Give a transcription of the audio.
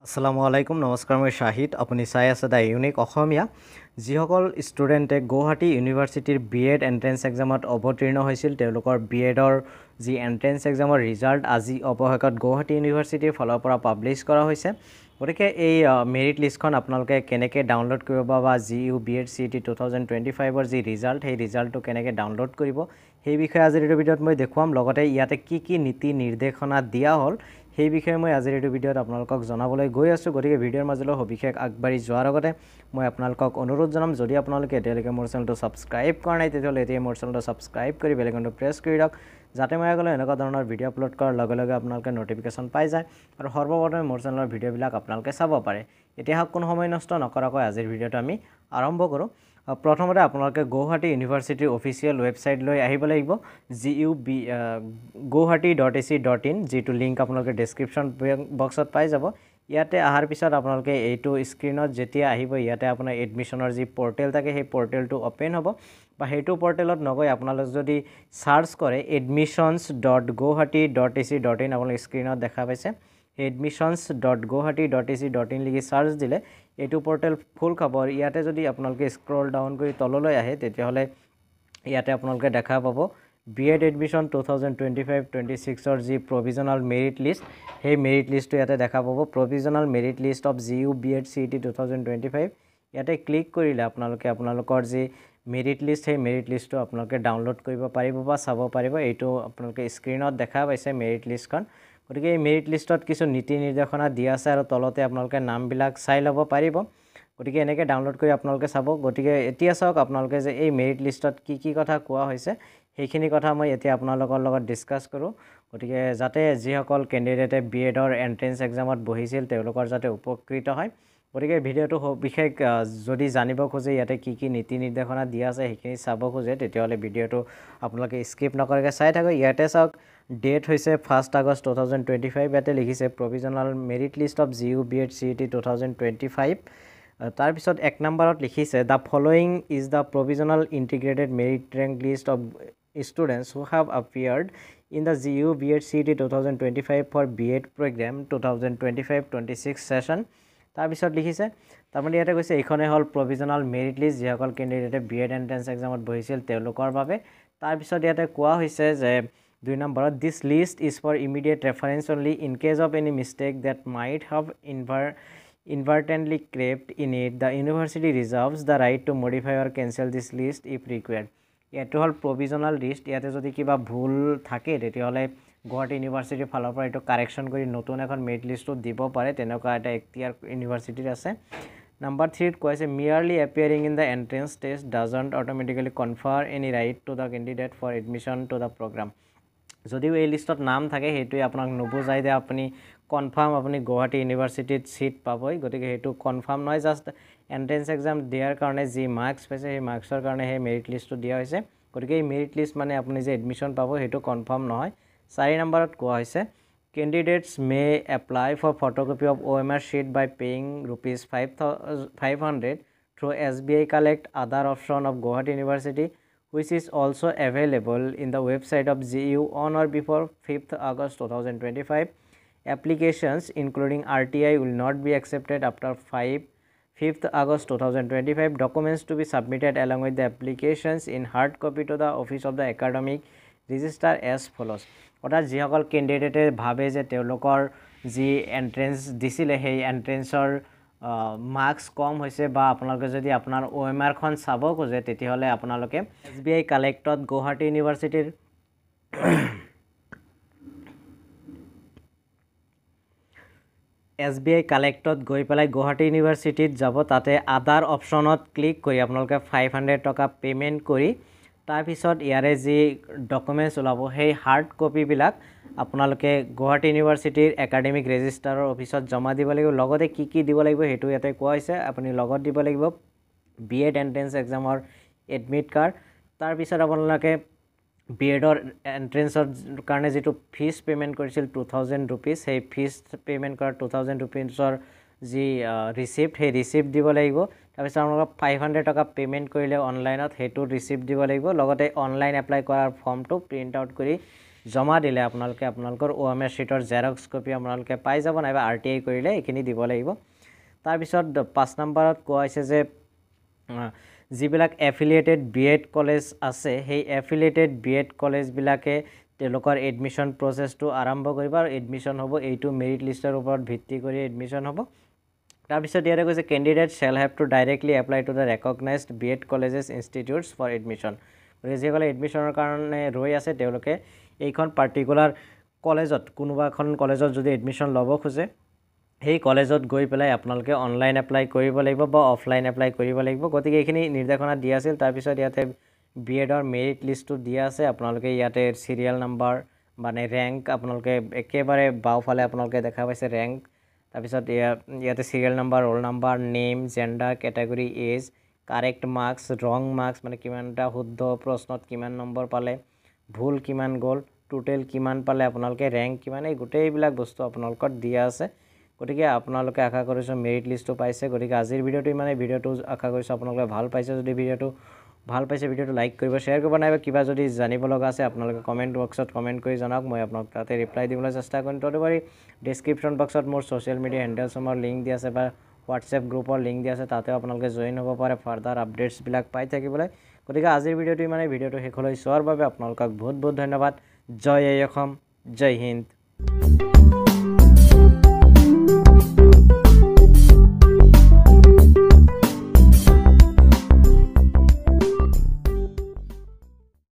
আসসালামু আলাইকুম নমস্কাৰ মই শাহিদ আপুনি চাই আছে দা ইউনিক অসমীয়া যিসকল ষ্টুডেণ্টে গুৱাহাটী ইউনিভাৰ্চিটিৰ বিএড এন্ট্ৰেন্স এক্সামত অৱতীৰ্ণ হৈছিল তেওঁলোকৰ বিএডৰ যি এন্ট্ৰেন্স এক্সামৰ ৰিজাল্ট আজি অৱশেষত গুৱাহাটী ইউনিভাৰ্চিটিৰ ফালৰ পৰা পাব্লিছ কৰা হৈছে গতিকে এই মেৰিট লিষ্টখন আপোনালোকে কেনেকৈ ডাউনলোড কৰিব বা জিইউ বিএড সিইটি 2025 ৰ যি ৰিজাল্ট সেই ৰিজাল্টটো কেনেকৈ ডাউনলোড কৰিব সেই বিষয়ে আজিৰ এই ভিডিঅ'ত মই দেখুৱাম লগতে ইয়াতে কি নীতি নিৰ্দেশনা দিয়া হ'ল সেই বিষয়ে মই আজিৰ এই ভিডিঅ'ত আপোনালোকক জনাবলৈ গৈ আছোঁ গতিকে ভিডিঅ'ৰ মাজলৈ সবিশেষ আগবাঢ়ি যোৱাৰ আগতে মই আপোনালোকক অনুৰোধ জনাম যদি আপোনালোকে এতিয়ালৈকে মোৰ চেনেলটো ছাবস্ক্ৰাইব কৰা নাই তেতিয়াহ'লে এতিয়া মোৰ চেনেলটো ছাবস্ক্ৰাইব কৰি বেল আইকনটো প্ৰেছ কৰি ৰাখক যাতে মই আগলৈ এনেকুৱা ধৰণৰ ভিডিঅ' আপলোড কৰাৰ লগে লগে আপোনালোকে নটিফিকেশ্যন পাই যায় আৰু সৰ্বপ্ৰথমে মোৰ চেনেলৰ ভিডিঅ'বিলাক আপোনালোকে চাব পাৰে এতিয়া কোনো সময় নষ্ট নকৰাকৈ আজিৰ ভিডিঅ'টো আমি আৰম্ভ কৰোঁ প্ৰথমতে আপোনালোকে গুৱাহাটী ইউনিভাৰ্চিটিৰ অফিচিয়েল ৱেবছাইটলৈ আহিব লাগিব guwahati.ac.in যিটো লিংক আপোনালোকে ডেছক্ৰিপশ্যন বক্সত পাই যাব ইয়াতে অহাৰ পিছত আপোনালোকে এইটো স্ক্ৰীনত যেতিয়া আহিব ইয়াতে আপোনাৰ এডমিশ্যনৰ যি পৰ্টেল থাকে সেই পৰ্টেলটো অপেন হ'ব বা সেইটো পৰ্টেলত নগৈ আপোনালোকে যদি সাৰ্চ কৰে admissions.guwahati.ac.in আপোনালোকে স্ক্ৰীনত দেখা পাইছে admissions.guwahati.ac.in লিখি সাৰ্চ দিলে এইটো পৰ্টেল ফুল খাব ইয়াতে যদি আপোনালোকে স্ক্ৰল ডাউন কৰি তললৈ আহে তেতিয়াহ'লে ইয়াতে আপোনালোকে দেখা পাব বিএড এডমিশ্যন 2025-26 ৰ যি প্ৰভিজনাল মেৰিট লিষ্ট সেই মেৰিট লিষ্টটো ইয়াতে দেখা পাব provisional merit list of GU B Ed CET 2025 ইয়াতে ক্লিক কৰিলে আপোনালোকৰ যি মেৰিট লিষ্ট সেই মেৰিট লিষ্টটো আপোনালোকে ডাউনলোড কৰিব পাৰিব বা চাব পাৰিব এইটো আপোনালোকে স্ক্ৰীনত দেখা পাইছে মেৰিট লিষ্টখন গতিকে এই মেৰিট লিষ্টত কিছু নীতি নিৰ্দেশনা দিয়া আছে আৰু তলতে আপোনালোকে নামবিলাক চাই ল'ব পাৰিব গতিকে এনেকৈ ডাউনলোড কৰি আপোনালোকে চাব গতিকে এতিয়া চাওক আপোনালোকে যে এই মেৰিট লিষ্টত কি কথা কোৱা হৈছে সেইখিনি কথা মই এতিয়া আপোনালোকৰ লগত ডিসকাস কৰোঁ গতিকে যাতে যিসকল কেণ্ডিডেটে বিএডৰ এন্ট্ৰেন্স এক্সামত বহিছিল তেওঁলোকৰ যাতে উপকৃত হয় গতিকে ভিডিঅ'টো বিশেষ যদি জানিব খোজে ইয়াতে কি নীতি নিৰ্দেশনা দিয়া আছে সেইখিনি চাব খোজে তেতিয়াহ'লে ভিডিঅ'টো আপোনালোকে স্কিপ নকৰাকৈ চাই থাকক ইয়াতে চাওক ডেট হৈছে 1 আগষ্ট 2025 ইয়াতে লিখিছে provisional merit list of GU B Ed CET 2025 তাৰ পিছত এক নম্বৰত লিখিছে the following is the provisional integrated merit rank list of students who have appeared in the GU BEd CET 2025 for BEd program 2025-26 session তাৰ পিছত লিখিছে তাৰমানে ইয়াতে কৈছে এইখনে হল প্ৰভিজনাল মেৰিট লিষ্ট যিসকল কেণ্ডিডেটে বিএড এন্ট্ৰেন্স এক্সামত বহিছিল তেওঁলোকৰ বাবে তাৰ পিছত ইয়াতে কোৱা হৈছে যে 2 নম্বৰত this list is for immediate reference only in case of any mistake that might have inadvertently crept in it the university reserves the right to modify or cancel this list if required ইয়াটো হল provisional list ইয়াতে যদি কিবা ভুল থাকে তেতিয়াহ'লে গুৱাহাটী ইউনিভাৰ্চিটিৰ ফালৰ পৰা এইটো কাৰেকশ্যন কৰি নতুন এখন মেৰিট লিষ্টটো দিব পাৰে তেনেকুৱা এটা এখতিয়াৰ ইউনিভাৰ্চিটিৰ আছে নাম্বাৰ 3 ত কৈছে merely appearing in the entrance test doesn't automatically confer any right to the candidate for admission to the program যদিও এই লিষ্টত নাম থাকে হেতুই আপোনাক নবুজাই দে আপুনি কনফাৰ্ম আপুনি গুৱাহাটী ইউনিভাৰ্চিটিত সিট পাবই গতিকে হেতু কনফাৰ্ম নহয় জাস্ট এন্ট্ৰেন্স এক্সাম দিয়াৰ কাৰণে যি মাৰ্কস পাইছে সেই মাৰ্কসৰ কাৰণে হে মেৰিট লিষ্টটো দিয়া হৈছে গতিকে এই মেৰিট লিষ্ট মানে আপুনি যে এডমিশন পাব হেতু কনফাৰ্ম নহয় 4 নম্বৰত কোৱা হৈছে candidates may apply for photocopy of OMR sheet by paying ₹500 through SBI Collect other option of Guwahati University which is also available in the website of GU on or before 5th August 2025. Applications including RTI will not be accepted after 5th August 2025. Documents to be submitted along with the applications in hard copy to the office of the academic registrar as follows. অৰ্থাৎ যিসকল কেণ্ডিডেটে ভাবে যে তেওঁলোকৰ যি entrance দিছিলে সেই এন্ট্ৰেন্সৰ marks কম হৈছে বা আপোনালোকে যদি আপোনাৰ OMR খন চাব খোজে তেতিয়াহ'লে আপোনালোকে SBI কালেক্টত গুৱাহাটী ইউনিভাৰ্চিটিৰ SBI কালেক্টত গৈ পেলাই গুৱাহাটী ইউনিভাৰ্চিটিত যাব তাতে আদাৰ অপচনত ক্লিক কৰি আপোনালোকে 500 টকা পেমেন্ট কৰি তাৰ পিছত ইয়াৰে যি ডকুমেন্টস ওলাব সেই হাৰ্ড কপি বিলাক আপোনালোকে গুৱাহাটী ইউনিভাৰ্চিটিৰ একাডেমিক ৰেজিষ্ট্ৰাৰৰ অফিচত জমা দিব লাগিব লগতে কি দিব লাগিব হেতু ইয়াতে কোৱা হৈছে আপুনি লগত দিব লাগিব বিএড এন্ট্ৰেন্স এক্সামৰ এডমিট কাৰ্ড তাৰ পিছত আপোনালোকে বিএডৰ এন্ট্ৰেন্সৰ কাৰণে যেটো ফিজ পেমেন্ট কৰিছিল 2000 रुपीस সেই ফিজ পেমেন্ট কৰা 2000 रुपीसৰ যি ৰিসিপ্ট সেই ৰিসিপ্ট দিব লাগিব তাৰ পিছত আপোনালোক 500 টকা পেমেন্ট কৰিলে অনলাইনত হেতু ৰিসিপ্ট দিব লাগিব লগতে অনলাইন এপ্লাই কৰাৰ ফৰ্মটো প্ৰিন্ট আউট কৰি জমা দিলে আপোনালোকে আপোনালোকৰ OMS sheetৰ xerox copy আপোনালোকে পাই যাব নাইবা RTI কৰিলে এইখিনি দিব লাগিব তাৰ পিছত 5 নম্বৰত কোৱা হৈছে যে যিবিলাক এফিলিয়েটেড B.Ed কলেজ আছে সেই এফিলিয়েটেড B.Ed কলেজ বিলাকে তেওঁলোকৰ এডমিশন প্ৰসেসটো আৰম্ভ কৰিব আৰু এডমিশন হ'ব এইটো মেৰিট লিষ্টৰ ওপৰত ভিত্তি কৰি এডমিশন হ'ব তাৰ পিছত ইয়াৰে কৈছে candidate shall have to directly apply to the recognized B.Ed colleges institutes for admission যিসকলে এডমিশনৰ কাৰণে ৰৈ আছে তেওঁলোকে এইখন পাৰ্টিকুলাৰ কলেজত কোনোবা এখন কলেজত যদি এডমিশন ল'ব খোজে সেই কলেজত গৈ পেলাই আপোনালোকে অনলাইন এপ্লাই কৰিব লাগিব বা অফলাইন এপ্লাই কৰিব লাগিব গতিকে এইখিনি নিৰ্দেশনা দিয়া আছিল তাৰ পিছত ইয়াতে B.Ed ৰ মেৰিট লিষ্টটো দিয়া আছে আপোনালোকে ইয়াতে সিৰিয়াল নাম্বাৰ মানে ৰেংক আপোনালোকে একেবাৰে বাওফালে আপোনালোকে দেখা পাইছে ৰেংক তাৰ পিছত ইয়াতে serial number roll number name gender category age correct marks wrong marks মানে কিমানটা শুদ্ধ প্ৰশ্নত কিমান নম্বৰ পালে ভুল কিমান গল টোটাল কিমান পালে আপোনালোকে ৰেংক কিমান এই গোটেইবিলাক বস্তু আপোনালোকৰ দিয়া আছে গতিকে আপোনালোকে আশা কৰিছো মেৰিট লিষ্টটো পাইছে গতিকে আজিৰ ভিডিওটো মানে ভিডিওটো আশা কৰিছো আপোনালোকে ভাল পাইছে যদি ভিডিওটো ভাল পাইছে ভিডিওটো লাইক কৰিব শেয়াৰ কৰিব নাইবা কিবা যদি জানিব লগা আছে আপোনালোকে কমেন্ট বক্সত কমেন্ট কৰি জনাওক মই আপোনাক তাতে ৰিপ্লাই দিবলৈ চেষ্টা কৰিম তদুপৰি ডেসক্ৰিপচন বক্সত মোৰ সোশ্যাল মিডিয়া হ্যান্ডেলছৰ লিংক দিয়া আছে বা WhatsApp গ্ৰুপৰ লিংক দিয়া আছে তাতে আপোনালোকে জয়েন হ'ব পাৰে ফাৰ্দাৰ আপডেটস বিলাক পাই থাকিবলৈ গতিকে আজিৰ ভিডিওটো মানে ভিডিওটো শেষলৈ চোৱাৰ বাবে আপোনালোকক বহুত বহুত ধন্যবাদ জয় অসম জয় হিন্দ